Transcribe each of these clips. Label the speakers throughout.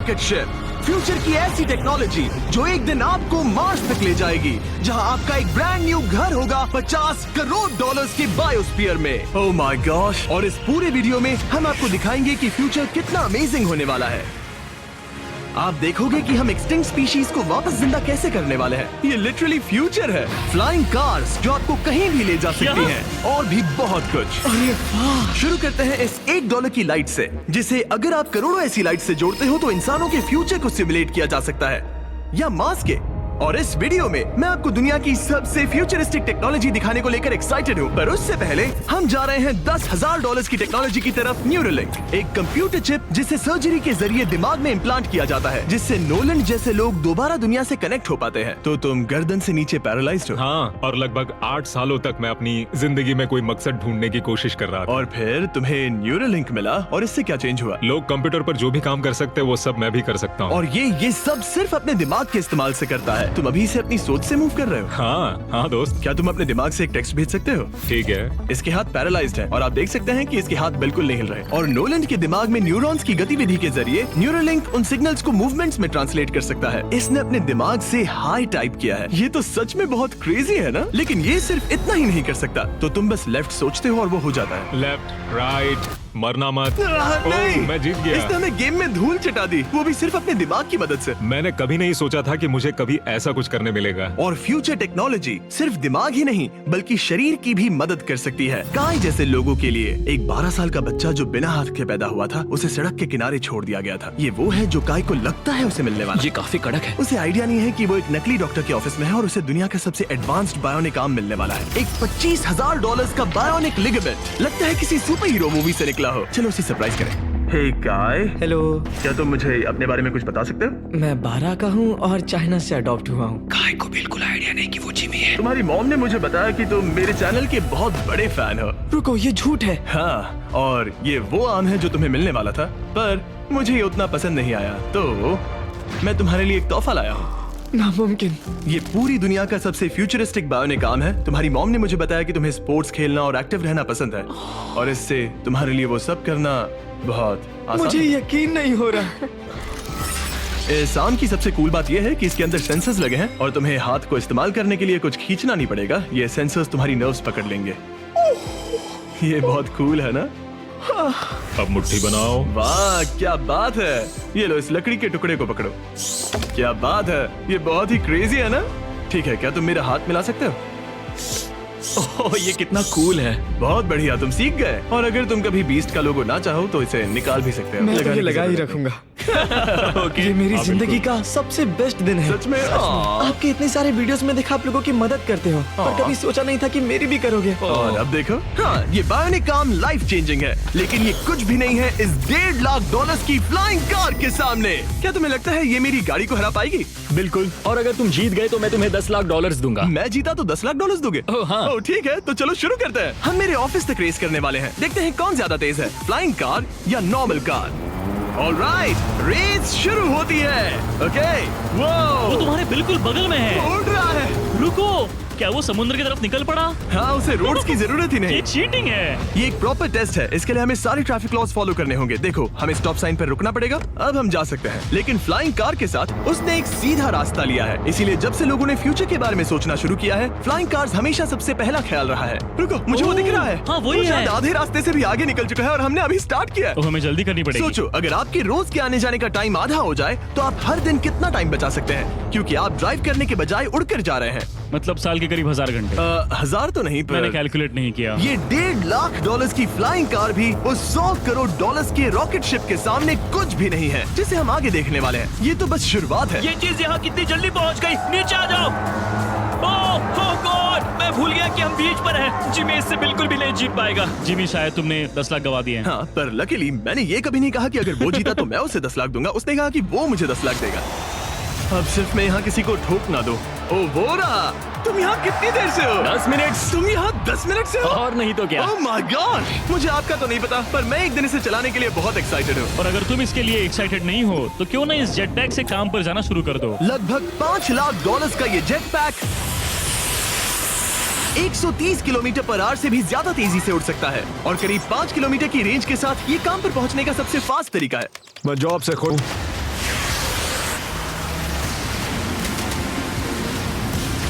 Speaker 1: Rocket ship, future की ऐसी technology जो एक दिन आपको मार्स तक ले जाएगी, जहां आपका एक ब्रांड न्यू घर होगा $50 करोड़ के बायोस्फीयर में। Oh my gosh! और इस पूरे वीडियो में हम आपको दिखाएंगे कि फ्यूचर कितना अमेजिंग होने वाला है। आप देखोगे कि हम एक्सटिंक्ट स्पीशीज को वापस जिंदा कैसे करने वाले हैं। ये लिटरली फ्यूचर है। फ्लाइंग कार्स जो आपको कहीं भी ले जा सकती हैं, और भी बहुत कुछ। अरे वाह! शुरू करते हैं इस $1 की लाइट से, जिसे अगर आप करोड़ों ऐसी लाइट से जोड़ते हो तो इंसानों के फ्यूचर को सिमुलेट किया जा सकता है, या मार्स के। और इस वीडियो में मैं आपको दुनिया की सबसे फ्यूचरिस्टिक टेक्नोलॉजी दिखाने को लेकर एक्साइटेड हूँ। पर उससे पहले हम जा रहे हैं $10,000 की टेक्नोलॉजी की तरफ। न्यूरोलिंक, एक कंप्यूटर चिप जिसे सर्जरी के जरिए दिमाग में इम्प्लांट किया जाता है, जिससे नोलन जैसे लोग दोबारा दुनिया से कनेक्ट हो पाते हैं। तो तुम गर्दन से नीचे पैरालाइज्ड हो।
Speaker 2: हाँ, और लगभग 8 सालों तक मैं अपनी जिंदगी में कोई मकसद ढूंढने की कोशिश कर रहा था।
Speaker 1: और फिर तुम्हें न्यूरोलिंक मिला, और इससे क्या चेंज हुआ?
Speaker 2: लोग कंप्यूटर पर जो भी काम कर सकते हैं वो सब मैं भी कर सकता हूँ।
Speaker 1: और ये सब सिर्फ अपने दिमाग के इस्तेमाल से करता है। तुम अभी से अपनी सोच से मूव कर रहे हो।
Speaker 2: हाँ दोस्त।
Speaker 1: क्या तुम अपने दिमाग से एक टेक्स्ट भेज सकते हो?
Speaker 2: ठीक है।
Speaker 1: इसके हाथ पैरालाइज्ड हैं और आप देख सकते हैं कि इसके हाथ बिल्कुल नहीं हिल रहे। और नोलैंड के दिमाग में न्यूरॉन्स की गतिविधि के जरिए न्यूरोलिंक उन सिग्नल्स को मूवमेंट्स में ट्रांसलेट कर सकता है। इसने अपने दिमाग से हाई टाइप किया है। ये तो सच में बहुत क्रेजी है ना? लेकिन ये सिर्फ इतना ही नहीं कर सकता। तो तुम बस लेफ्ट सोचते हो और वो हो जाता है।
Speaker 2: लेफ्ट, राइट, मरना मत।
Speaker 1: नहीं,
Speaker 2: मैं जीत गया।
Speaker 1: इसने हमें गेम में धूल चटा दी, वो भी सिर्फ अपने दिमाग की मदद से।
Speaker 2: मैंने कभी नहीं सोचा था कि मुझे कभी ऐसा कुछ करने मिलेगा।
Speaker 1: और फ्यूचर टेक्नोलॉजी सिर्फ दिमाग ही नहीं बल्कि शरीर की भी मदद कर सकती है। काय जैसे लोगों के लिए एक 12 साल का बच्चा जो बिना हाथ के पैदा हुआ था, उसे सड़क के किनारे छोड़ दिया गया था। ये वो है जो काय को लगता है उसे मिलने वाला।
Speaker 3: ये काफी कड़क है।
Speaker 1: उसे आइडिया नहीं है कि वो एक नकली डॉक्टर के ऑफिस में है और उसे दुनिया का सबसे एडवांस्ड बायोनिक आर्म मिलने वाला है। एक $25,000 का बायोनिक लिगामेंट। लगता है किसी सुपर हीरो मूवी से निकला हो। चलो उसे सरप्राइज करें। हे काय।
Speaker 3: हेलो।
Speaker 1: क्या तुम मुझे अपने बारे में कुछ बता सकते हो?
Speaker 3: मैं 12 का हूँ और चाइना से अडॉप्ट हुआ हूँ। काय को बिल्कुल आइडिया नहीं कि वो जिमी है।
Speaker 1: तुम्हारी मॉम ने मुझे बताया कि तुम मेरे चैनल के बहुत बड़े फैन हो।
Speaker 3: रुको, ये झूठ है।
Speaker 1: हाँ, और ये वो आम है जो तुम्हें मिलने वाला था, पर मुझे ये उतना पसंद नहीं आया, तो मैं तुम्हारे लिए एक तोहफा लाया हूँ।
Speaker 3: नामुमकिन।
Speaker 1: ये पूरी दुनिया का सबसे फ्यूचरिस्टिक बायोनिक आर्म है। तुम्हारी मॉम ने मुझे बताया कि तुम्हें स्पोर्ट्स खेलना और एक्टिव रहना पसंद है, और इससे तुम्हारे लिए वो सब करना बहुत आसान।
Speaker 3: मुझे यकीन नहीं हो रहा।
Speaker 1: इस आर्म की सबसे कूल बात यह है कि इसके अंदर सेंसर्स लगे हैं और तुम्हें हाथ को इस्तेमाल करने के लिए कुछ खींचना नहीं पड़ेगा। ये सेंसर्स तुम्हारी नर्व्स पकड़ लेंगे। ये बहुत कूल है ना?
Speaker 2: अब मुट्ठी बनाओ।
Speaker 1: वाह, क्या बात है। ये लो, इस लकड़ी के टुकड़े को पकड़ो। क्या बात है, ये बहुत ही क्रेजी है ना? ठीक है, क्या तुम मेरा हाथ मिला सकते हो?
Speaker 3: ओह, ये कितना कूल है।
Speaker 1: बहुत बढ़िया, तुम सीख गए। और अगर तुम कभी बीस्ट का लोगो ना चाहो तो इसे निकाल भी सकते हो।
Speaker 3: मैं तो ये लगा ही रखूंगा। ये मेरी जिंदगी का सबसे बेस्ट दिन है।
Speaker 1: सच में?
Speaker 3: आपके इतने सारे वीडियोस में देखा आप लोगों की मदद करते हो, पर कभी सोचा नहीं था कि मेरी भी करोगे।
Speaker 1: और अब देखो, हाँ, ये बायोनिक आर्म लाइफ चेंजिंग है, लेकिन ये कुछ भी नहीं है इस $1.5 की फ्लाइंग कार के सामने। क्या तुम्हें लगता है ये मेरी गाड़ी को हरा पाएगी?
Speaker 4: बिल्कुल। और अगर तुम जीत गए तो मैं तुम्हें $10 लाख दूंगा।
Speaker 1: मैं जीता तो $10 लाख दोगे?
Speaker 4: हाँ।
Speaker 1: ठीक है, तो चलो शुरू करते हैं। हम मेरे ऑफिस तक रेस करने वाले हैं। देखते हैं कौन ज्यादा तेज है, फ्लाइंग कार या नॉर्मल कार। ऑलराइट, रेस शुरू होती है। ओके,
Speaker 5: वो तुम्हारे बिल्कुल बगल में है।
Speaker 1: उड़ रहा है।
Speaker 5: रुको, क्या वो समुद्र की तरफ निकल पड़ा?
Speaker 1: हाँ, उसे रोड्स की जरूरत ही नहीं।
Speaker 5: ये चीटिंग है।
Speaker 1: ये एक प्रॉपर टेस्ट है। इसके लिए हमें सारे ट्रैफिक लॉज फॉलो करने होंगे। देखो, हमें स्टॉप साइन पर रुकना पड़ेगा। अब हम जा सकते हैं, लेकिन फ्लाइंग कार के साथ उसने एक सीधा रास्ता लिया है। इसीलिए जब से लोगों ने फ्यूचर के बारे में सोचना शुरू किया है, फ्लाइंग कार्स हमेशा सबसे पहला ख्याल रहा है। रुको, मुझे वो दिख रहा है।
Speaker 5: हाँ, वही
Speaker 1: वो शायद
Speaker 5: है।
Speaker 1: आधे रास्ते से भी आगे निकल चुका है और हमने अभी स्टार्ट किया है।
Speaker 5: तो हमें जल्दी करनी पड़ेगी।
Speaker 1: सोचो, अगर आपके रोज के आने जाने का टाइम आधा हो जाए तो आप हर दिन कितना टाइम बचा सकते हैं, क्योंकि आप ड्राइव करने के बजाय उड़कर जा रहे हैं।
Speaker 5: मतलब साल के करीब 1000 घंटे।
Speaker 1: 1000 तो नहीं,
Speaker 5: मैंने
Speaker 1: पर
Speaker 5: कैलकुलेट नहीं किया।
Speaker 1: ये $1.5 लाख की फ्लाइंग कार भी उस $100 करोड़ के रॉकेट शिप के सामने कुछ भी नहीं है, जिसे हम आगे देखने वाले हैं। ये तो बस शुरुआत है।
Speaker 5: ये चीज यहाँ कितनी जल्दी पहुँच गई। नीचे आ जाओ। ओह गॉड, मैं भूल गया कि हम बीच पर हैं। जिमी इससे बिल्कुल भी नहीं जीत पाएगा। जिमी, शायद तुमने 10 लाख गवा दिए हैं।
Speaker 1: हाँ, पर लकीली मैंने ये कभी नहीं कहा कि अगर वो जीता तो मैं उसे 10 लाख दूंगा। उसने कहा कि वो मुझे 10 लाख देगा। अब सिर्फ मैं यहाँ किसी को ठोक ना दो। ओ वो रहा। तुम यहाँ कितनी देर से हो?
Speaker 4: 10 मिनट।
Speaker 1: तुम यहाँ 10 मिनट से हो?
Speaker 4: और नहीं तो क्या।
Speaker 1: ओह माय गॉड, मुझे आपका तो नहीं पता, पर मैं एक दिन इसे चलाने के लिए बहुत एक्साइटेड हूँ।
Speaker 5: और अगर तुम इसके लिए एक्साइटेड नहीं हो तो क्यों ना इस जेट पैक से काम पर जाना शुरू कर दो।
Speaker 1: लगभग $5 लाख का ये जेट पैक 130 किलोमीटर/आवर से भी ज्यादा तेजी से उड़ सकता है और करीब 5 किलोमीटर की रेंज के साथ ये काम पर पहुंचने का सबसे फास्ट तरीका है।
Speaker 2: मैं जॉब से खुद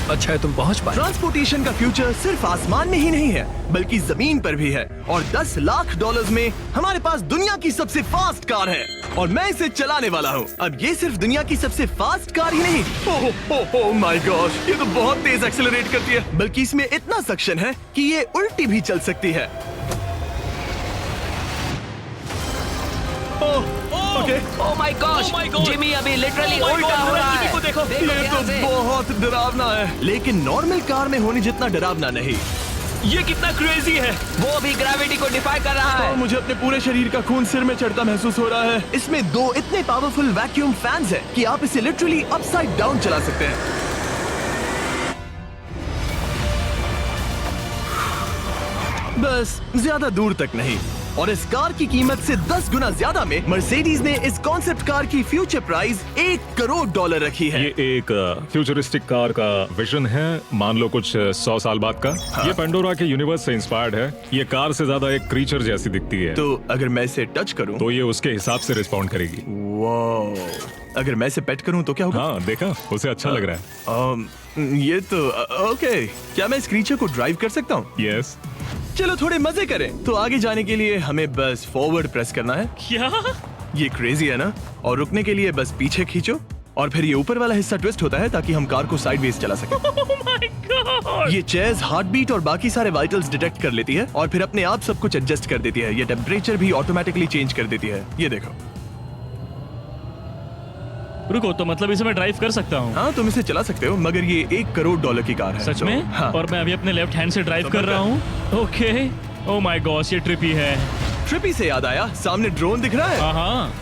Speaker 3: अच्छा है तुम पहुंच पाए।
Speaker 1: ट्रांसपोर्टेशन का फ्यूचर सिर्फ आसमान में ही नहीं है बल्कि जमीन पर भी है और 10 लाख डॉलर्स में हमारे पास दुनिया की सबसे फास्ट कार है और मैं इसे चलाने वाला हूँ। अब ये सिर्फ दुनिया की सबसे फास्ट कार ही नहीं, ओह माय गॉश, ये तो बहुत तेज एक्सेलरेट करती है, बल्कि इसमें इतना सक्शन है कि ये उल्टी भी चल सकती है। Okay,
Speaker 6: oh my gosh,
Speaker 5: Oh my God!
Speaker 6: Jimmy अभी लिटरली
Speaker 5: Oh my
Speaker 6: उल्टा
Speaker 5: God,
Speaker 6: हो रहा
Speaker 5: जिमी
Speaker 6: है।
Speaker 5: को देखो।
Speaker 6: देखो
Speaker 1: ये
Speaker 6: ध्यान
Speaker 1: तो
Speaker 6: से।
Speaker 1: बहुत डरावना है, लेकिन नॉर्मल कार में होने जितना डरावना नहीं।
Speaker 5: ये कितना क्रेजी है।
Speaker 6: वो भी ग्रेविटी को डिफाई कर रहा
Speaker 1: और
Speaker 6: है।
Speaker 1: मुझे अपने पूरे शरीर का खून सिर में चढ़ता महसूस हो रहा है। इसमें 2 इतने पावरफुल वैक्यूम फैंस हैं कि आप इसे लिटरली अपसाइड डाउन चला सकते हैं। बस ज्यादा दूर तक नहीं। और इस कार की कीमत से 10 गुना ज्यादा में मर्सिडीज ने इस कॉन्सेप्ट कार की फ्यूचर प्राइस $1 करोड़ रखी है।
Speaker 2: ये एक फ्यूचरिस्टिक कार का विजन है, मान लो कुछ 100 साल बाद का। ये पेंडोरा के यूनिवर्स से इंस्पायर्ड है। ये कार से ज्यादा एक क्रीचर जैसी दिखती है,
Speaker 1: तो अगर मैं इसे टच करूं
Speaker 2: तो ये उसके हिसाब से रिस्पॉन्ड करेगी।
Speaker 1: वाह, अगर मैं इसे पेट करूं तो क्या होगा?
Speaker 2: हाँ देखा, उसे अच्छा लग रहा है।
Speaker 1: ये तो ओके, क्या मैं इस क्रीचर को ड्राइव कर सकता हूं?
Speaker 2: यस,
Speaker 1: चलो थोड़े मजे करें। तो आगे जाने के लिए हमें बस फॉरवर्ड प्रेस करना है।
Speaker 5: क्या?
Speaker 1: ये क्रेजी है ना? और रुकने के लिए बस पीछे खींचो और फिर ये ऊपर वाला हिस्सा ट्विस्ट होता है ताकि हम कार को साइडवेज चला सकें।
Speaker 5: Oh my God!
Speaker 1: ये चेयर्स हार्ट बीट और बाकी सारे वाइटल्स डिटेक्ट कर लेती है और फिर अपने आप सब कुछ एडजस्ट कर देती है। ये टेम्परेचर भी ऑटोमेटिकली चेंज कर देती है। ये देखो।
Speaker 5: रुको, तो मतलब इसे मैं ड्राइव कर सकता हूँ?
Speaker 1: हाँ, तुम इसे चला सकते हो, मगर ये $1 करोड़ की कार है।
Speaker 5: सच
Speaker 1: तो,
Speaker 5: में?
Speaker 1: हाँ।
Speaker 5: और मैं अभी अपने लेफ्ट हैंड से ड्राइव कर रहा हूँ। ओके। ओह माय गॉश, ये ट्रिपी है।
Speaker 1: ट्रिपी से याद आया, सामने ड्रोन दिख रहा है?
Speaker 5: हाँ।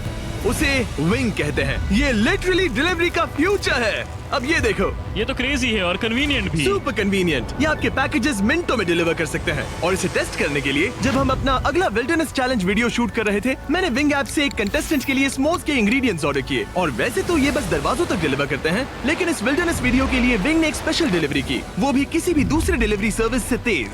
Speaker 1: उसे विंग कहते हैं। ये लिटरली डिलीवरी का फ्यूचर है। अब ये देखो,
Speaker 5: ये तो क्रेजी है और कन्वीनियंट भी।
Speaker 1: Super convenient. ये आपके पैकेजेस मिनटों में डिलीवर कर सकते हैं। और इसे टेस्ट करने के लिए जब हम अपना अगला विल्डरनेस चैलेंज वीडियो शूट कर रहे थे, मैंने विंग ऐप से एक कंटेस्टेंट के लिए स्मोक्स के इंग्रेडिएंट्स ऑर्डर किए। और वैसे तो ये बस दरवाजों तक डिलीवर करते हैं, लेकिन इस विल्डरनेस वीडियो के लिए विंग ने एक स्पेशल डिलीवरी की, वो भी किसी भी दूसरे डिलीवरी सर्विस से तेज।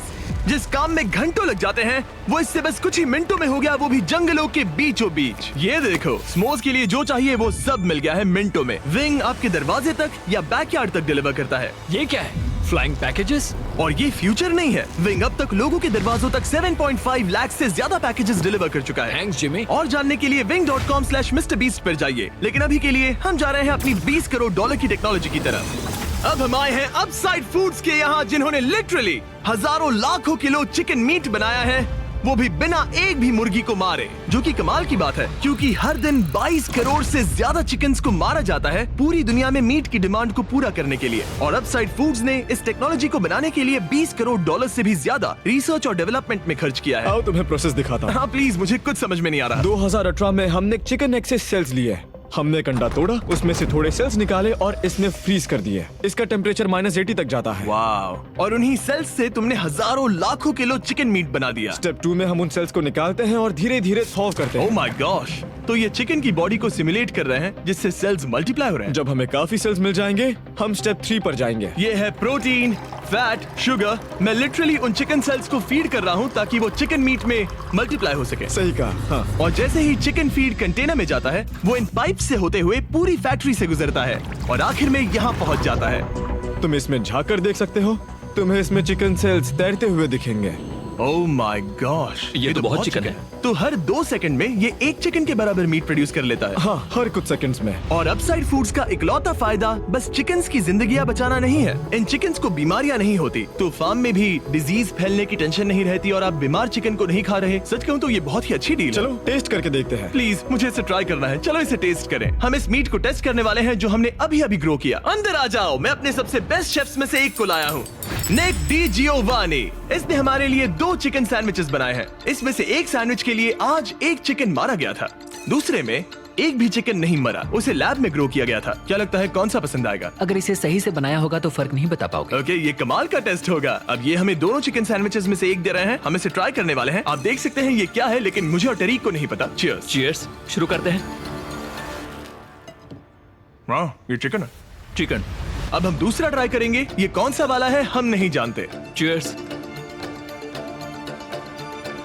Speaker 1: जिस काम में घंटों लग जाते हैं, वो इससे बस कुछ ही मिनटों में हो गया, वो भी जंगलों के बीचों बीच। ये देखो, स्मोक्स के लिए जो चाहिए वो सब मिल गया है मिनटों में। विंग आपके दरवाजे तक या बैकयार्ड तक डिलीवर करता है।
Speaker 3: ये क्या है? Flying packages?
Speaker 1: और ये फ्यूचर नहीं है, विंग अब तक लोगों के दरवाजों तक 7.5 लाख से ज्यादा पैकेजेस डिलीवर कर चुका है।
Speaker 3: Thanks Jimmy.
Speaker 1: और जानने के लिए wing.com/MrBeast पर जाइए। लेकिन अभी के लिए हम जा रहे हैं अपनी $20 करोड़ की टेक्नोलॉजी की तरफ। अब हम आए हैं अपसाइड फूड्स के यहाँ, जिन्होंने लिटरली हजारों लाखों किलो चिकन मीट बनाया है, वो भी बिना एक भी मुर्गी को मारे। जो कि कमाल की बात है, क्योंकि हर दिन 22 करोड़ से ज्यादा चिकन्स को मारा जाता है पूरी दुनिया में मीट की डिमांड को पूरा करने के लिए। और अपसाइड फूड्स ने इस टेक्नोलॉजी को बनाने के लिए $20 करोड़ से भी ज्यादा रिसर्च और डेवलपमेंट में खर्च किया है।
Speaker 3: आओ तुम्हें प्रोसेस दिखाता हूँ।
Speaker 1: हाँ प्लीज, मुझे कुछ समझ में नहीं आ रहा।
Speaker 3: 2018 में हमने चिकन नेक से सेल्स लिए। हमने एक अंडा तोड़ा, उसमें से थोड़े सेल्स निकाले और इसमें फ्रीज कर दिए। इसका टेम्परेचर -80 तक जाता है।
Speaker 1: वाव! और उन्हीं सेल्स से तुमने हजारों लाखों किलो चिकन मीट बना दिया।
Speaker 3: स्टेप 2 में हम उन सेल्स को निकालते हैं और धीरे धीरे थॉव करते
Speaker 1: ओह
Speaker 3: हैं।
Speaker 1: My gosh! तो ये चिकन की बॉडी को सिमुलेट कर रहे हैं, जिससे सेल्स मल्टीप्लाई हो रहे हैं।
Speaker 3: जब हमें काफी सेल्स मिल जाएंगे, हम स्टेप 3 पर जाएंगे।
Speaker 1: ये है प्रोटीन, फैट, शुगर। मैं लिटरली उन चिकन सेल्स को फीड कर रहा हूँ ताकि वो चिकन मीट में मल्टीप्लाई हो सके।
Speaker 3: सही कहा। हाँ।
Speaker 1: और जैसे ही चिकन फीड कंटेनर में जाता है, वो इन पाइप से होते हुए पूरी फैक्ट्री से गुजरता है और आखिर में यहाँ पहुँच जाता है।
Speaker 3: तुम इसमें झाँक कर देख सकते हो, तुम्हें इसमें चिकन सेल्स तैरते हुए दिखेंगे।
Speaker 1: ओह माय गॉश,
Speaker 6: ये तो बहुत चिकन है।
Speaker 1: तो हर 2 सेकंड में ये 1 चिकन के बराबर मीट प्रोड्यूस कर लेता है।
Speaker 3: हाँ, हर कुछ सेकंड्स में।
Speaker 1: और अपसाइड फूड्स का इकलौता फायदा बस चिकन्स की जिंदगियां बचाना नहीं है। इन चिकन्स को बीमारियां नहीं होती, तो फार्म में भी डिजीज फैलने की टेंशन नहीं रहती और आप बीमार चिकन को नहीं खा रहे। सच कहूँ तो ये बहुत ही अच्छी डील है।
Speaker 3: चलो टेस्ट करके देखते हैं।
Speaker 1: प्लीज, मुझे इसे ट्राई करना है। चलो इसे टेस्ट करें। हम इस मीट को टेस्ट करने वाले हैं जो हमने अभी अभी ग्रो किया। अंदर आ जाओ, मैं अपने सबसे बेस्ट शेफ्स में से एक को लाया हूँ, निक डी जियोवानी। इसने हमारे लिए 2 चिकन सैंडविचेस बनाए हैं। इसमें से एक सैंडविच के लिए आज 1 चिकन मारा गया था, दूसरे में एक भी चिकन नहीं मरा, उसे लैब में ग्रो किया गया था। क्या लगता है कौन सा पसंद आएगा?
Speaker 6: अगर इसे सही से बनाया होगा तो फर्क नहीं बता पाओगे।
Speaker 1: ओके, ये कमाल का टेस्ट होगा। अब ये हमें दोनों चिकन सैंडविचेस में से एक दे रहे हैं, हम इसे ट्राई करने वाले हैं। आप देख सकते हैं ये क्या है, लेकिन मुझे और टरीक को नहीं पता। चीयर्स।
Speaker 5: चीयर्स। शुरू करते हैं।
Speaker 1: हाँ, ये चिकन है।
Speaker 5: चिकन।
Speaker 1: अब हम दूसरा ट्राई करेंगे। ये कौन सा वाला है हम नहीं जानते।
Speaker 5: चीयर्स।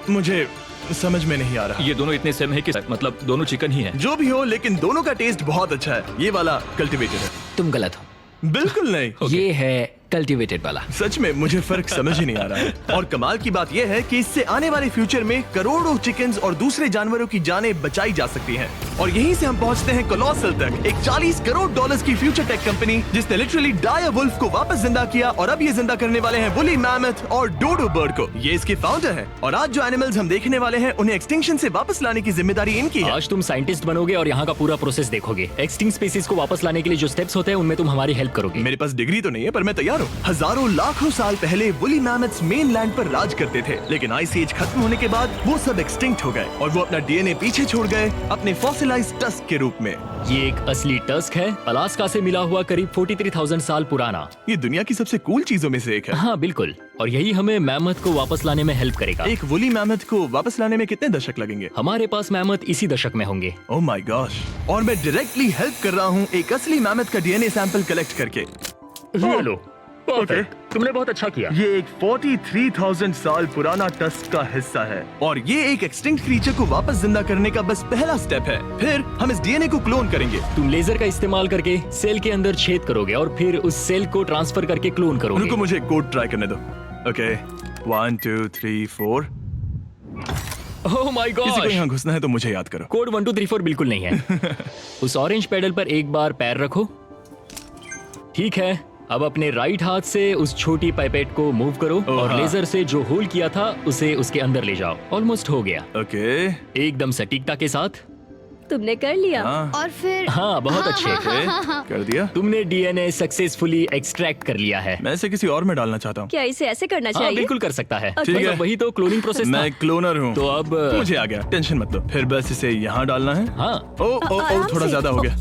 Speaker 1: मुझे समझ में नहीं आ रहा।
Speaker 5: ये दोनों इतने सेम है कि मतलब दोनों चिकन ही हैं।
Speaker 1: जो भी हो, लेकिन दोनों का टेस्ट बहुत अच्छा है। ये वाला कल्टीवेटेड है।
Speaker 6: तुम गलत हो।
Speaker 1: बिल्कुल नहीं।
Speaker 6: ये है कल्टीवेटेड वाला।
Speaker 1: सच में मुझे फर्क समझ ही नहीं आ रहा है। और कमाल की बात यह है कि इससे आने वाले फ्यूचर में करोड़ों चिकन्स और दूसरे जानवरों की जानें बचाई जा सकती हैं। और यहीं से हम पहुंचते हैं कोलोसल तक, एक $40 करोड़ की फ्यूचर टेक कंपनी जिसने लिटरली डायर वुल्फ को वापस जिंदा किया और अब ये जिंदा करने वाले हैं वुली मैमथ और डोडो बर्ड को। ये इसके फाउंडर हैं और आज जो एनिमल्स हम देखने वाले हैं उन्हें एक्सटिंक्शन से वापस लाने की जिम्मेदारी इनकी है।
Speaker 4: आज तुम साइंटिस्ट बनोगे और यहाँ का पूरा प्रोसेस देखोगे। एक्सटिंक्ट स्पीसीज को वापस लाने के लिए जो स्टेप्स होते हैं उनमें तुम हमारी हेल्प करोगे।
Speaker 1: मेरे पास डिग्री तो नहीं है पर मैं तैयार हूँ। हजारों लाखों साल पहले वुली मैमथ्स मेनलैंड पर राज करते थे, लेकिन आइस एज खत्म होने के बाद वो सब एक्सटिंक्ट हो गए और वो अपना डीएनए पीछे छोड़ गए अपने फॉसिलाइज्ड टस्क के रूप में।
Speaker 4: ये एक असली टस्क है, अलास्का से मिला हुआ, करीब 43,000 साल पुराना।
Speaker 1: ये दुनिया की सबसे कूल चीजों में से एक है।
Speaker 4: हाँ बिल्कुल, और यही हमें मैमथ को वापस लाने में हेल्प करेगा।
Speaker 1: एक वुली मैमथ को वापस लाने में कितने दशक लगेंगे?
Speaker 4: हमारे पास मैमथ इसी दशक में होंगे।
Speaker 1: Oh my gosh. और मैं डायरेक्टली हेल्प कर रहा हूँ एक असली मैमथ का डीएनए सैंपल कलेक्ट करके।
Speaker 4: ये लो, परफेक्ट, तुमने बहुत अच्छा किया।
Speaker 1: ये एक 43,000 साल पुराना टस्क का हिस्सा है और ये एक एक्सटिंक्ट क्रीचर को वापस जिंदा करने का बस पहला स्टेप है। फिर हम इस डीएनए को क्लोन करेंगे।
Speaker 4: तुम लेजर का इस्तेमाल करके सेल के अंदर छेद करोगे और फिर उस सेल को ट्रांसफर करके क्लोन करोगे।
Speaker 1: रुको, मुझे कोड ट्राई करने दो। ओके, 1 2 3 4।
Speaker 4: ओह माय
Speaker 1: किसी को
Speaker 4: गॉड,
Speaker 1: यहाँ घुसना है तो मुझे याद करो।
Speaker 4: कोड 1 2 3 4 बिल्कुल नहीं है। उस ऑरेंज पेडल पर एक बार पैर रखो। ठीक है, अब अपने राइट हाथ से उस छोटी पाइपेट को मूव करो और
Speaker 1: हाँ।
Speaker 4: लेजर से जो होल किया था उसे उसके अंदर ले जाओ। ऑलमोस्ट हो गया,
Speaker 1: ओके,
Speaker 4: एकदम सटीकता के साथ।
Speaker 7: तुमने कर लिया।
Speaker 1: हाँ।
Speaker 7: और फिर
Speaker 4: हाँ बहुत अच्छे।
Speaker 1: ओके, कर दिया।
Speaker 4: तुमने डीएनए सक्सेसफुली एक्सट्रैक्ट कर लिया है।
Speaker 1: मैं इसे किसी और में डालना चाहता हूँ।
Speaker 7: क्या इसे ऐसे करना
Speaker 4: हाँ
Speaker 7: चाहिए?
Speaker 4: बिल्कुल कर सकता है।
Speaker 7: ठीक
Speaker 1: है।
Speaker 4: मतलब वही तो क्लोनिंग प्रोसेस था।
Speaker 1: मैं क्लोनर हूँ
Speaker 4: तो अब
Speaker 1: मुझे आ गया, टेंशन मत लो। फिर बस इसे यहाँ डालना है।
Speaker 4: हाँ,
Speaker 1: ओ ओ ओ
Speaker 7: आराम
Speaker 1: थोड़ा
Speaker 7: से।
Speaker 1: ज्यादा हो गया।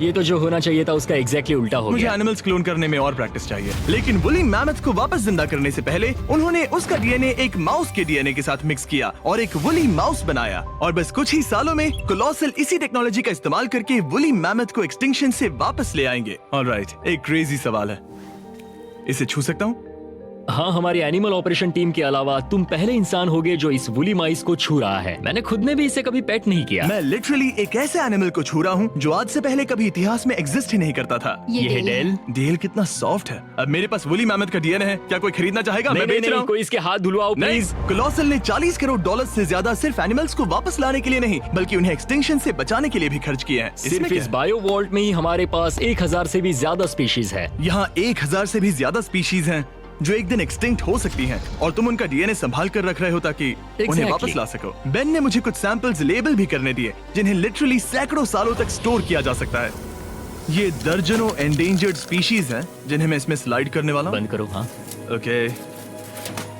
Speaker 4: ये तो जो होना चाहिए था उसका एग्जैक्टली उल्टा हो
Speaker 1: मुझे
Speaker 4: गया।
Speaker 1: एनिमल्स क्लोन करने में और प्रैक्टिस चाहिए। लेकिन वुली मैमथ को वापस जिंदा करने से पहले उन्होंने उसका डीएनए एक माउस के डीएनए के साथ मिक्स किया और एक वुली माउस बनाया। और बस कुछ ही सालों में कोलोसल इसी टेक्नोलॉजी का इस्तेमाल करके वुली मैमथ को एक्सटिंक्शन से वापस ले आएंगे। ऑलराइट, एक क्रेजी सवाल है, इसे छू सकता हूँ?
Speaker 4: हाँ, हमारी एनिमल ऑपरेशन टीम के अलावा तुम पहले इंसान होगे जो इस वुली माइस को छू रहा है। मैंने खुद ने भी इसे कभी पेट नहीं किया।
Speaker 1: मैं लिटरली एक ऐसे एनिमल को छू रहा हूँ जो आज से पहले कभी इतिहास में एग्जिस्ट ही नहीं करता था।
Speaker 4: ये है डेल।
Speaker 1: डेल कितना सॉफ्ट है। अब मेरे पास वुली मैमथ का डीएनए है, क्या कोई खरीदना चाहेगा? मैं बेच रहा हूँ।
Speaker 4: कोई इसके हाथ धुलवाओ
Speaker 1: नहीं,
Speaker 4: प्लीज।
Speaker 1: कोलोसल ने $40 करोड़ से ज्यादा सिर्फ एनिमल्स को वापस लाने के लिए नहीं बल्कि उन्हें एक्सटिंक्शन से बचाने के लिए भी खर्च किए हैं। इसमें
Speaker 4: सिर्फ
Speaker 1: क्या
Speaker 4: इस
Speaker 1: है?
Speaker 4: बायो वॉल्ट में ही हमारे पास 1000 से भी ज्यादा स्पीशीज है।
Speaker 1: यहाँ 1000 से भी ज्यादा स्पीशीज हैं जो एक दिन एक्सटिंक्ट हो सकती हैं और तुम उनका डीएनए संभाल कर रख रहे हो ताकि उन्हें
Speaker 4: Exactly.
Speaker 1: वापस ला सको। बेन ने मुझे कुछ सैंपल्स लेबल भी करने दिए जिन्हें लिटरली सैकड़ों सालों तक स्टोर किया जा सकता है। ये दर्जनों एंडेंजर्ड स्पीशीज हैं जिन्हें मैं इसमें स्लाइड करने वाला हूँ।
Speaker 4: बंद करो। हाँ
Speaker 1: ओके,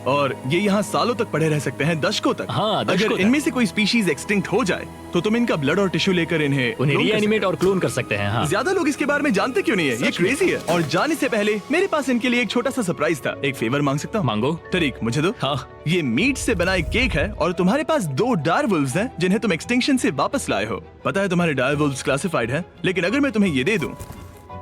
Speaker 1: और ये यहाँ सालों तक पड़े रह सकते हैं, दशकों तक।
Speaker 4: हाँ, दशकों
Speaker 1: अगर
Speaker 4: तक।
Speaker 1: इनमें से कोई स्पीशीज एक्सटिंक्ट हो जाए तो तुम इनका ब्लड और टिश्यू लेकर इन्हें
Speaker 4: उन्हें
Speaker 1: clone कर
Speaker 4: रीएनिमेट और क्लोन कर सकते हैं। हाँ,
Speaker 1: ज्यादा लोग इसके बारे में जानते क्यों नहीं है? ये
Speaker 4: सच में।
Speaker 1: क्रेजी है। और जाने से पहले मेरे पास इनके लिए एक छोटा सा सरप्राइज था। एक फेवर मांग सकता हूँ?
Speaker 4: मांगो।
Speaker 1: तरीक मुझे दो।
Speaker 4: हाँ।
Speaker 1: ये मीट से बना एक केक है और तुम्हारे पास 2 डायरवुल्व्स हैं जिन्हें तुम एक्सटिंक्शन से वापस लाए हो। पता है तुम्हारे डायरवुल्व्स क्लासिफाइड हैं, लेकिन अगर मैं तुम्हें ये दे दूं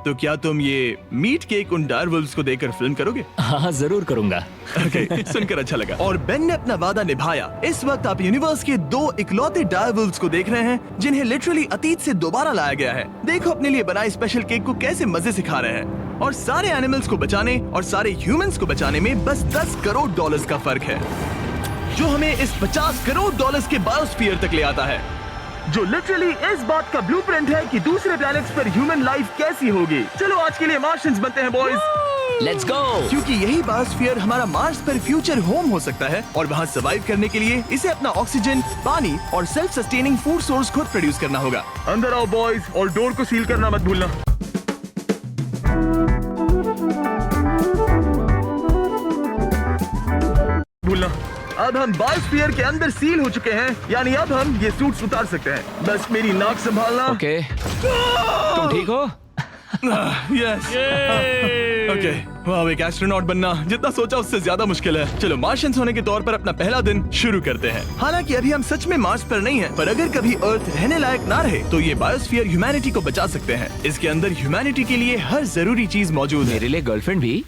Speaker 1: तो क्या तुम ये मीट केक उन डायरवुल्व्स को देकर फिल्म करोगे?
Speaker 4: हाँ जरूर करूंगा।
Speaker 1: Okay, सुनकर अच्छा लगा। और बेन ने अपना वादा निभाया। इस वक्त आप यूनिवर्स के 2 इकलौते डायरवुल्व्स को देख रहे हैं जिन्हें लिटरली अतीत से दोबारा लाया गया है। देखो अपने लिए बनाए स्पेशल केक को कैसे मजे से खा रहे हैं। और सारे एनिमल्स को बचाने और सारे ह्यूमंस को बचाने में बस $10 करोड़ का फर्क है, जो हमें इस $50 करोड़ के बायोस्फीयर तक ले आता है, जो लिटरली इस बात का ब्लूप्रिंट है कि दूसरे प्लैनेट्स पर ह्यूमन लाइफ कैसी होगी। चलो आज के लिए मार्शियंस बनते हैं बॉयज।
Speaker 4: Let's go.
Speaker 1: क्योंकि यही बायोस्फीयर हमारा मार्स पर फ्यूचर होम हो सकता है और वहाँ सर्वाइव करने के लिए इसे अपना ऑक्सीजन, पानी और सेल्फ सस्टेनिंग फूड सोर्स खुद प्रोड्यूस करना होगा। अंदर आओ बॉयज और डोर को सील करना मत भूलना। अब हम बायोस्फीयर के अंदर सील हो चुके हैं, यानी अब हम ये सूट्स उतार सकते हैं। बस मेरी नाक संभालना।
Speaker 6: ओके, तुम ठीक हो?
Speaker 1: यस। ओके, वाह, एक एस्ट्रोनॉट बनना जितना सोचा उससे ज्यादा मुश्किल है। चलो मार्शियंस होने के तौर पर अपना पहला दिन शुरू करते हैं। हालांकि अभी हम सच में मार्स पर नहीं हैं, पर अगर कभी अर्थ रहने लायक ना रहे तो ये बायोस्फीयर ह्यूमैनिटी को बचा सकते हैं। इसके अंदर ह्यूमैनिटी के लिए हर जरूरी चीज मौजूद है।
Speaker 6: मेरे लिए गर्लफ्रेंड भी?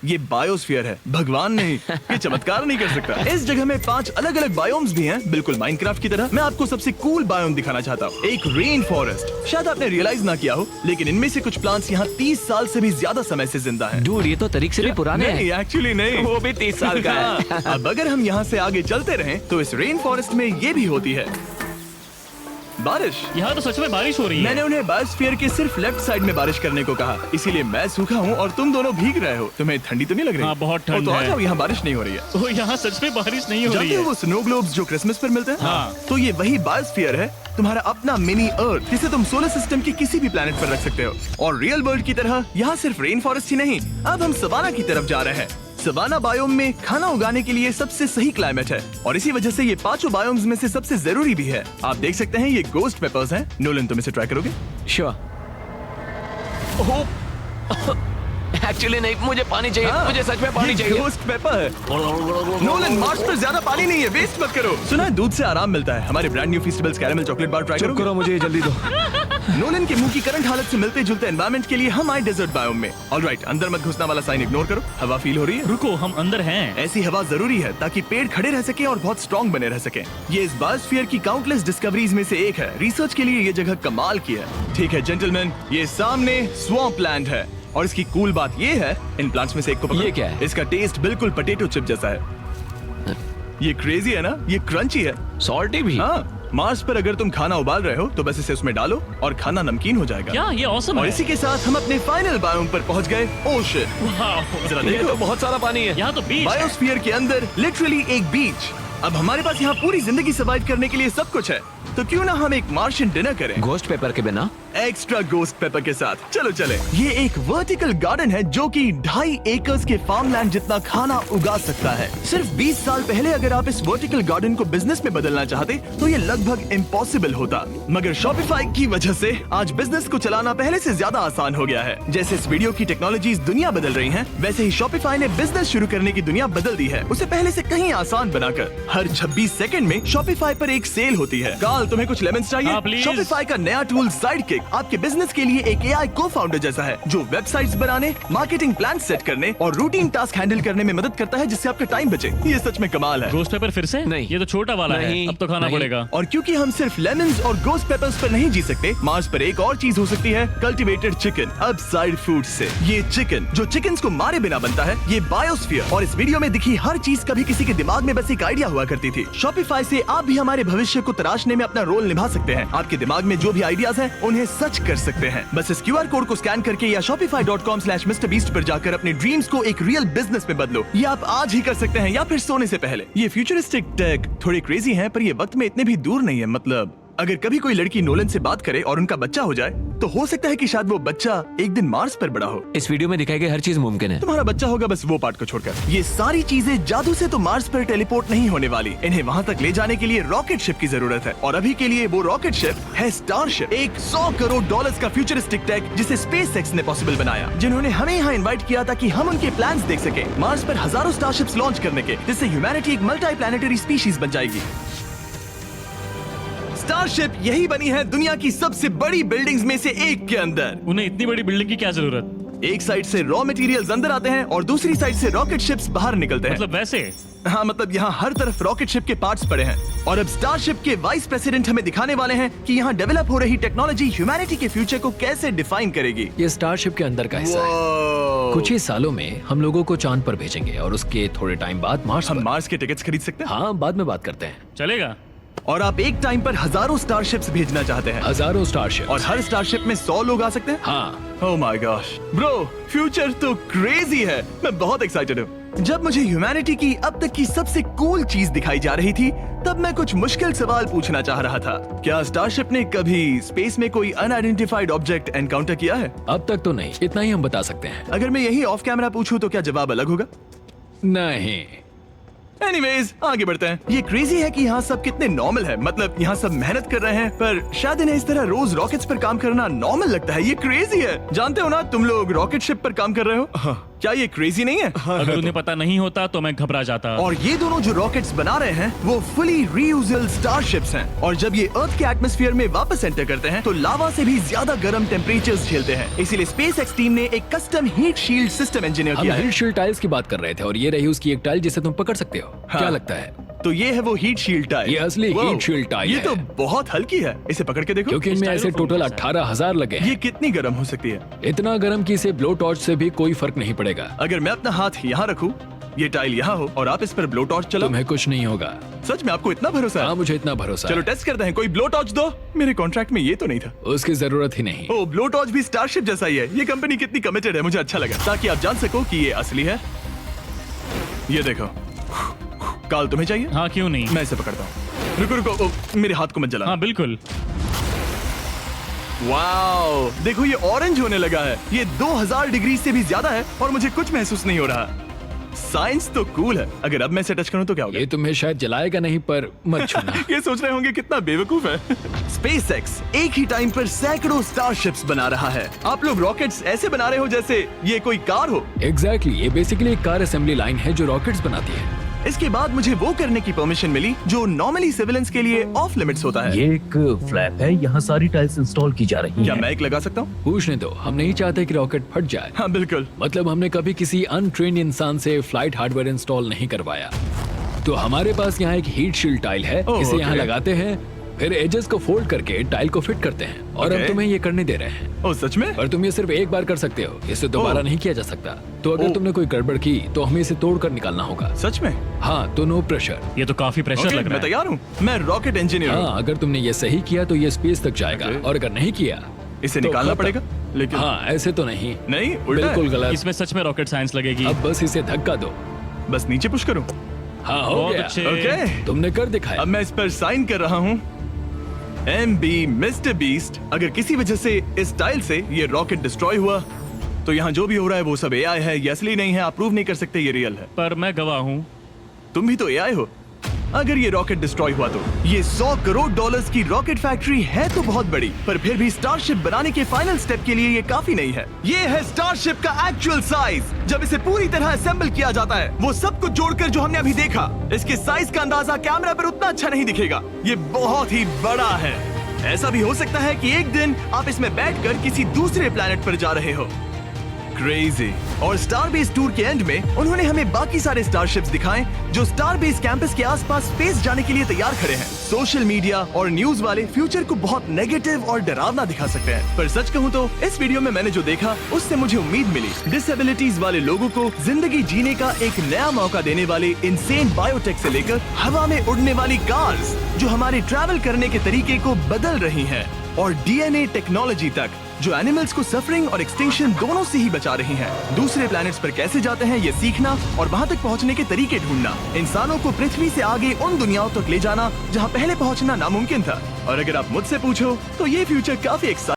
Speaker 1: ये बायोस्फीयर है, भगवान नहीं, ये चमत्कार नहीं कर सकता। इस जगह में 5 अलग अलग बायोम्स भी हैं, बिल्कुल माइनक्राफ्ट की तरह। मैं आपको सबसे कूल बायोम दिखाना चाहता हूँ, एक रेन फॉरेस्ट। शायद आपने रियलाइज ना किया हो, लेकिन इनमें से कुछ प्लांट्स यहाँ 30 साल से भी ज्यादा समय से जिंदा हैं।
Speaker 6: डूड, ये तो तरीक से भी पुराने हैं।
Speaker 1: नहीं, एक्चुअली नहीं,
Speaker 6: वो भी 30 साल का है।
Speaker 1: अब अगर हम यहाँ से आगे चलते रहें, तो इस रेन फॉरेस्ट में ये भी होती है बारिश।
Speaker 5: यहाँ तो सच में बारिश हो रही है।
Speaker 1: मैंने उन्हें बायोस्फीयर के सिर्फ लेफ्ट साइड में बारिश करने को कहा, इसीलिए मैं सूखा हूँ और तुम दोनों भीग रहे हो। तुम्हें ठंडी तो नहीं लग रही?
Speaker 5: हाँ, बहुत ठंड
Speaker 1: तो आ
Speaker 5: है।
Speaker 1: जाओ, यहाँ बारिश नहीं हो रही है।
Speaker 5: तो यहाँ सच में बारिश नहीं हो रही
Speaker 1: जानते हो
Speaker 5: है।
Speaker 1: वो स्नो ग्लोब्स जो क्रिसमस पर मिलते हैं?
Speaker 5: हाँ।
Speaker 1: तो ये वही बायोस्फीयर है, तुम्हारा अपना मिनी अर्थ, जिसे तुम सोलर सिस्टम के किसी भी प्लेनेट पर रख सकते हो। और रियल वर्ल्ड की तरह यहाँ सिर्फ रेन फॉरेस्ट ही नहीं, अब हम सवाना की तरफ जा रहे हैं। सवाना बायोम में खाना उगाने के लिए सबसे सही क्लाइमेट है और इसी वजह से ये 5 बायोम्स में से सबसे जरूरी भी है। आप देख सकते हैं ये गोस्ट पेपर्स हैं। नोलन, तुम इसे ट्राई करोगे?
Speaker 6: श्योर। एक्चुअली नहीं, मुझे पानी चाहिए।
Speaker 1: हाँ,
Speaker 6: मुझे सच में पानी
Speaker 1: ये
Speaker 6: चाहिए।
Speaker 1: गोस्ट पेपर है। नोलन, मार्स पर ज्यादा पानी नहीं है, वेस्ट मत करो। सुना है दूध से आराम मिलता है। हमारे brand new festivals caramel chocolate bar try
Speaker 3: चुप
Speaker 1: करोगे?
Speaker 3: करो, मुझे ये जल्दी दो।
Speaker 1: नोलन के मुंह की करंट हालत से मिलते जुलते एनवायरनमेंट के लिए हम आए डेजर्ट बायोम में। ऑलराइट, अंदर मत घुसना वाला साइन इग्नोर करो। हवा फील हो रही है?
Speaker 5: रुको, हम अंदर हैं।
Speaker 1: ऐसी हवा जरूरी है ताकि पेड़ खड़े रह सके और बहुत स्ट्रॉन्ग बने रह सके। ये इस बायोस्फीयर की काउंटलेस डिस्कवरीज में से एक है। रिसर्च के लिए ये जगह कमाल की है। ठीक है जेंटलमैन, ये सामने स्वैम्प लैंड है और इसकी कूल बात ये है, इन प्लांट्स में से एक को पकड़ो।
Speaker 6: ये क्या है?
Speaker 1: इसका टेस्ट बिल्कुल पोटैटो चिप जैसा है। ये क्रेजी है ना? ये क्रंची है।
Speaker 6: सॉल्टी भी।
Speaker 1: हाँ, मार्स पर अगर तुम खाना उबाल रहे हो तो बस इसे उसमें डालो और खाना नमकीन हो जाएगा।
Speaker 5: क्या ये ऑसम
Speaker 1: और
Speaker 5: है?
Speaker 1: इसी के साथ हम अपने फाइनल बायोम पर पहुंच गए, ओशन।
Speaker 5: वाह,
Speaker 1: जरा
Speaker 6: ये
Speaker 1: देखो,
Speaker 6: तो बहुत सारा पानी है।
Speaker 5: यहाँ तो बीच है।
Speaker 1: बायोस्फीयर के अंदर लिटरली एक बीच। अब हमारे पास यहाँ पूरी जिंदगी सर्वाइव करने के लिए सब कुछ है, तो क्यों ना हम एक मार्शियन डिनर करें
Speaker 6: घोस्ट पेपर के बिना।
Speaker 1: एक्स्ट्रा गोस्ट पेपर के साथ। चलो चले। ये एक वर्टिकल गार्डन है जो कि 2.5 एकर्स के फार्मलैंड जितना खाना उगा सकता है। सिर्फ 20 साल पहले अगर आप इस वर्टिकल गार्डन को बिजनेस में बदलना चाहते तो ये लगभग इम्पॉसिबल होता, मगर शॉपिफाई की वजह से आज बिजनेस को चलाना पहले से ज्यादा आसान हो गया है। जैसे इस वीडियो की टेक्नोलॉजीज दुनिया बदल रही हैं, वैसे ही शॉपिफाई ने बिजनेस शुरू करने की दुनिया बदल दी है, उसे पहले से कहीं आसान बनाकर। हर 26 सेकंड में शॉपिफाई पर एक सेल होती है। काल, तुम्हें कुछ लेमन्स चाहिए?
Speaker 5: हाँ, प्लीज।
Speaker 1: शॉपिफाई का नया टूल साइडकिक आपके बिजनेस के लिए एक AI को-फाउंडर जैसा है, जो वेबसाइट्स बनाने, मार्केटिंग प्लान सेट करने और रूटीन टास्क हैंडल करने में मदद करता है, जिससे आपका टाइम बचे। ये सच में कमाल है।
Speaker 5: गोस्ट पेपर फिर से?
Speaker 6: नहीं।
Speaker 5: ये तो छोटा वाला
Speaker 6: नहीं,
Speaker 5: है, अब तो खाना
Speaker 6: नहीं।
Speaker 5: पड़ेगा।
Speaker 1: और क्योंकि हम सिर्फ लेमन्स और गोस्ट पेपर्स पर नहीं जी सकते, मार्स पर एक और चीज हो सकती है, कल्टीवेटेड चिकन, अब साइड फूड से। ये चिकन जो चिकन्स को मारे बिना बनता है, ये बायोस्फीयर और इस वीडियो में दिखी हर चीज कभी किसी के दिमाग में बस एक आइडिया हुआ करती थी। शॉपिफाई से आप भी हमारे भविष्य को तराशने में अपना रोल निभा सकते हैं। आपके दिमाग में जो भी आइडियाज हैं, उन्हें सच कर सकते हैं। बस इस QR कोड को स्कैन करके या shopify.com/MrBeast पर जाकर अपने ड्रीम्स को एक रियल बिजनेस में बदलो। ये आप आज ही कर सकते हैं या फिर सोने से पहले। ये फ्यूचरिस्टिक टेक थोड़ी क्रेजी है, पर ये वक्त में इतने भी दूर नहीं है। मतलब अगर कभी कोई लड़की नोलन से बात करे और उनका बच्चा हो जाए, तो हो सकता है कि शायद वो बच्चा एक दिन मार्स पर बड़ा हो।
Speaker 6: इस वीडियो में दिखाई गई हर चीज मुमकिन है।
Speaker 1: तुम्हारा बच्चा होगा, बस वो पार्ट को छोड़कर। ये सारी चीजें जादू से तो मार्स पर टेलीपोर्ट नहीं होने वाली। इन्हें वहाँ तक ले जाने के लिए रॉकेट शिप की जरूरत है, और अभी के लिए वो रॉकेट शिप है स्टारशिप, एक $100 करोड़ का फ्यूचरिस्टिक टेक जिसे स्पेसएक्स ने पॉसिबल बनाया, जिन्होंने हमें यहाँ इन्वाइट किया ताकि हम उनके प्लान्स देख सके मार्स पर हजारों स्टारशिप्स लॉन्च करने के, जिससे ह्यूमैनिटी एक मल्टी प्लैनेटरी स्पीशीज बन जाएगी। स्टारशिप यही बनी है दुनिया की सबसे बड़ी बिल्डिंग्स में से एक के अंदर।
Speaker 5: उन्हें इतनी बड़ी बिल्डिंग की क्या जरूरत?
Speaker 1: एक साइड से रॉ मटेरियल्स अंदर आते हैं और दूसरी साइड से रॉकेट शिप्स बाहर निकलते हैं।
Speaker 5: मतलब वैसे?
Speaker 1: हाँ, मतलब यहाँ हर तरफ रॉकेट शिप के पार्ट्स पड़े हैं। और अब स्टारशिप के वाइस प्रेसिडेंट हमें दिखाने वाले हैं कि यहाँ डेवलप हो रही टेक्नोलॉजी ह्यूमैनिटी के फ्यूचर को कैसे डिफाइन करेगी।
Speaker 8: ये स्टारशिप के अंदर का हिस्सा है।
Speaker 1: Wow!
Speaker 8: कुछ ही सालों में हम लोगों को चांद पर भेजेंगे और उसके थोड़े टाइम बाद मार्स
Speaker 1: हम
Speaker 8: पर।
Speaker 1: मार्स के टिकट्स खरीद सकते हैं।
Speaker 8: हाँ, बाद में बात करते हैं।
Speaker 5: चलेगा।
Speaker 1: और आप एक टाइम पर हजारों स्टारशिप्स भेजना चाहते हैं,
Speaker 8: हजारों स्टारशिप।
Speaker 1: और हर स्टारशिप में 100 लोग आ सकते हैं।
Speaker 8: हाँ,
Speaker 1: oh my gosh bro, future तो क्रेजी है। मैं बहुत एक्साइटेड हूँ। जब मुझे ह्यूमैनिटी की अब तक की सबसे कूल चीज दिखाई जा रही थी, तब मैं कुछ मुश्किल सवाल पूछना चाह रहा था। क्या स्टारशिप ने कभी स्पेस में कोई अनआइडेंटिफाइड ऑब्जेक्ट एनकाउंटर किया है?
Speaker 8: अब तक तो नहीं, इतना ही हम बता सकते हैं।
Speaker 1: अगर मैं यही ऑफ कैमरा पूछूं तो क्या जवाब अलग होगा?
Speaker 8: नहीं,
Speaker 1: एनीवेज आगे बढ़ते हैं। ये क्रेजी है कि यहाँ सब कितने नॉर्मल है, मतलब यहाँ सब मेहनत कर रहे हैं, पर शायद इन्हें इस तरह रोज रॉकेट्स पर काम करना नॉर्मल लगता है। ये क्रेजी है। जानते हो ना, तुम लोग रॉकेट शिप पर काम कर रहे हो। क्या ये क्रेजी नहीं है?
Speaker 5: अगर उन्हें पता नहीं होता तो मैं घबरा जाता।
Speaker 1: और ये दोनों जो रॉकेट्स बना रहे हैं वो फुली रीयूजेबल स्टारशिप्स हैं। और जब ये अर्थ के एटमॉस्फेयर में वापस एंटर करते हैं तो लावा से भी ज्यादा गर्म टेम्परेचर्स झेलते हैं। इसीलिए स्पेसएक्स टीम ने एक custom heat shield system engineer
Speaker 8: हम
Speaker 1: किया है।
Speaker 8: हीट शील्ड टाइल्स की बात कर रहे थे और ये रही उसकी एक टाइल जिसे तुम पकड़ सकते हो। क्या लगता है?
Speaker 1: तो ये है वो हीट शील्ड टाइल।
Speaker 8: ये असली
Speaker 1: Wow,
Speaker 8: हीट शील्ड टाइल
Speaker 1: ये
Speaker 8: है।
Speaker 1: तो बहुत हल्की है। इसे पकड़ के देखो।
Speaker 8: क्योंकि इनमें ऐसे टोटल 18,000 लगे
Speaker 1: ये
Speaker 8: हैं।
Speaker 1: कितनी गर्म हो सकती है?
Speaker 8: इतना गर्म कि इसे ब्लो टॉर्च से भी कोई फर्क नहीं पड़ेगा।
Speaker 1: अगर मैं अपना हाथ यहाँ रखूं, ये टाइल यहाँ हो और आप इस पर ब्लो टॉर्च चलाओ,
Speaker 8: तुम्हें कुछ नहीं होगा।
Speaker 1: सच में आपको इतना भरोसा
Speaker 8: हाँ,
Speaker 1: है?
Speaker 8: मुझे इतना भरोसा
Speaker 1: चलो
Speaker 8: है।
Speaker 1: टेस्ट करते हैं। कोई ब्लो टॉर्च दो। मेरे कॉन्ट्रैक्ट में ये तो नहीं था।
Speaker 8: उसकी जरूरत ही नहीं।
Speaker 1: ओ, ब्लो टॉर्च भी स्टारशिप जैसा ही है। ये कंपनी कितनी कमिटेड है, मुझे अच्छा लगा, ताकि आप जान सको कि ये असली है। ये देखो। काल तुम्हें चाहिए?
Speaker 5: हाँ क्यों नहीं।
Speaker 1: मैं इसे पकड़ता हूँ। रुको रुको, ओ, मेरे हाथ को मत जला।
Speaker 5: हाँ बिल्कुल।
Speaker 1: वाओ, देखो ये ऑरेंज होने लगा है। ये 2000 डिग्री से भी ज्यादा है और मुझे कुछ महसूस नहीं हो रहा। साइंस तो कूल है। अगर अब मैं इसे टच करूं तो क्या होगा?
Speaker 8: ये तुम्हें शायद जलाएगा नहीं, पर मत छूना।
Speaker 1: ये सोच रहे होंगे कितना बेवकूफ है। स्पेसएक्स एक ही टाइम पर सैकड़ों स्टारशिप्स बना रहा है। आप लोग रॉकेट्स ऐसे बना रहे हो जैसे ये कोई कार हो।
Speaker 8: एग्जैक्टली, ये बेसिकली एक कार असेंबली लाइन है जो रॉकेट्स बनाती है।
Speaker 1: इसके बाद मुझे वो करने की परमिशन मिली जो नॉर्मली सिविलियंस के लिए ऑफ लिमिट्स होता है।
Speaker 9: ये एक फ्लैप है, यहाँ सारी टाइल्स इंस्टॉल की जा रही
Speaker 1: क्या
Speaker 9: हैं।
Speaker 1: मैं एक लगा सकता हूँ?
Speaker 8: पूछने दो, हम नहीं चाहते कि रॉकेट फट जाए।
Speaker 1: हाँ बिल्कुल।
Speaker 8: मतलब हमने कभी किसी अनट्रेन्ड इंसान से फ्लाइट हार्डवेयर इंस्टॉल नहीं करवाया। तो हमारे पास यहाँ एक हीट शील्ड टाइल है।
Speaker 1: ओह,
Speaker 8: इसे यहाँ
Speaker 1: okay.
Speaker 8: लगाते हैं, फिर एजेस को फोल्ड करके टाइल को फिट करते हैं और हम
Speaker 1: Okay.
Speaker 8: तुम्हें ये करने दे रहे हैं।
Speaker 1: ओ सच में?
Speaker 8: पर तुम ये सिर्फ एक बार कर सकते हो, इसे दोबारा
Speaker 1: ओह।
Speaker 8: नहीं किया जा सकता। तो अगर
Speaker 1: ओह।
Speaker 8: तुमने कोई गड़बड़ की तो हमें इसे तोड़ कर निकालना होगा।
Speaker 1: सच में?
Speaker 8: हाँ, तो नो प्रेशर।
Speaker 5: ये तो काफी प्रेशर
Speaker 1: Okay,
Speaker 5: लग रहा
Speaker 1: मैं
Speaker 5: है।
Speaker 1: तैयार हूँ। मैं रॉकेट इंजीनियर हूँ।
Speaker 8: हाँ, अगर तुमने ये सही किया तो ये स्पेस तक जाएगा
Speaker 1: Okay.
Speaker 8: और अगर नहीं किया
Speaker 1: इसे
Speaker 8: तो
Speaker 1: निकालना
Speaker 8: खत्म।
Speaker 1: पड़ेगा? लेकिन
Speaker 8: हाँ, ऐसे तो नहीं।
Speaker 1: नहीं, उल्टा है।
Speaker 8: बिल्कुल गलत।
Speaker 5: इसमें सच में रॉकेट साइंस लगेगी।
Speaker 8: अब बस इसे धक्का दो।
Speaker 1: बस नीचे पुश करूँ?
Speaker 8: हाँ, हो
Speaker 5: बहुत
Speaker 8: गया।
Speaker 5: अच्छे।
Speaker 1: ओके।
Speaker 8: तुमने कर दिखाया।
Speaker 1: अब मैं इस पर साइन कर रहा हूँ। MB mister beast. अगर किसी वजह से इस टाइल से ये रॉकेट डिस्ट्रॉय हुआ तो यहाँ जो भी हो रहा है वो सब AI है, ये असली नहीं है। आप प्रूव नहीं कर सकते ये रियल है।
Speaker 5: पर मैं गवाह हूँ।
Speaker 1: तुम भी तो AI हो। अगर ये रॉकेट डिस्ट्रॉय हुआ तो ये $100 करोड़ की रॉकेट फैक्ट्री है तो बहुत बड़ी, पर फिर भी स्टारशिप बनाने के फाइनल स्टेप के लिए ये काफी नहीं है। ये है स्टारशिप का एक्चुअल साइज। जब इसे पूरी तरह असेंबल किया जाता है, वो सब कुछ जोड़कर जो हमने अभी देखा, इसके साइज का अंदाजा कैमरा पर उतना अच्छा नहीं दिखेगा। ये बहुत ही बड़ा है। ऐसा भी हो सकता है कि एक दिन आप इसमें बैठकर किसी दूसरे प्लेनेट पर जा रहे हो। क्रेजी। और स्टारबेस टूर के एंड में उन्होंने हमें बाकी सारे स्टारशिप्स दिखाए जो स्टारबेस कैंपस के आसपास स्पेस जाने के लिए तैयार खड़े हैं। सोशल मीडिया और न्यूज वाले फ्यूचर को बहुत नेगेटिव और डरावना दिखा सकते हैं, पर सच कहूँ तो इस वीडियो में मैंने जो देखा उससे मुझे उम्मीद मिली। डिसेबिलिटीज वाले लोगों को जिंदगी जीने का एक नया मौका देने वाले इंसेन बायोटेक से लेकर हवा में उड़ने वाली कार्स जो हमारे ट्रैवल करने के तरीके को बदल रही हैं, और DNA टेक्नोलॉजी तक जो एनिमल्स को सफरिंग और एक्सटिंक्शन दोनों से ही बचा रही हैं। दूसरे प्लैनेट्स पर कैसे जाते हैं ये सीखना और वहां तक पहुंचने के तरीके ढूंढना, इंसानों को पृथ्वी से आगे उन दुनियाओं तक ले जाना जहां पहले पहुंचना नामुमकिन था। और अगर आप मुझसे पूछो तो ये फ्यूचर काफी एक्साइटिंग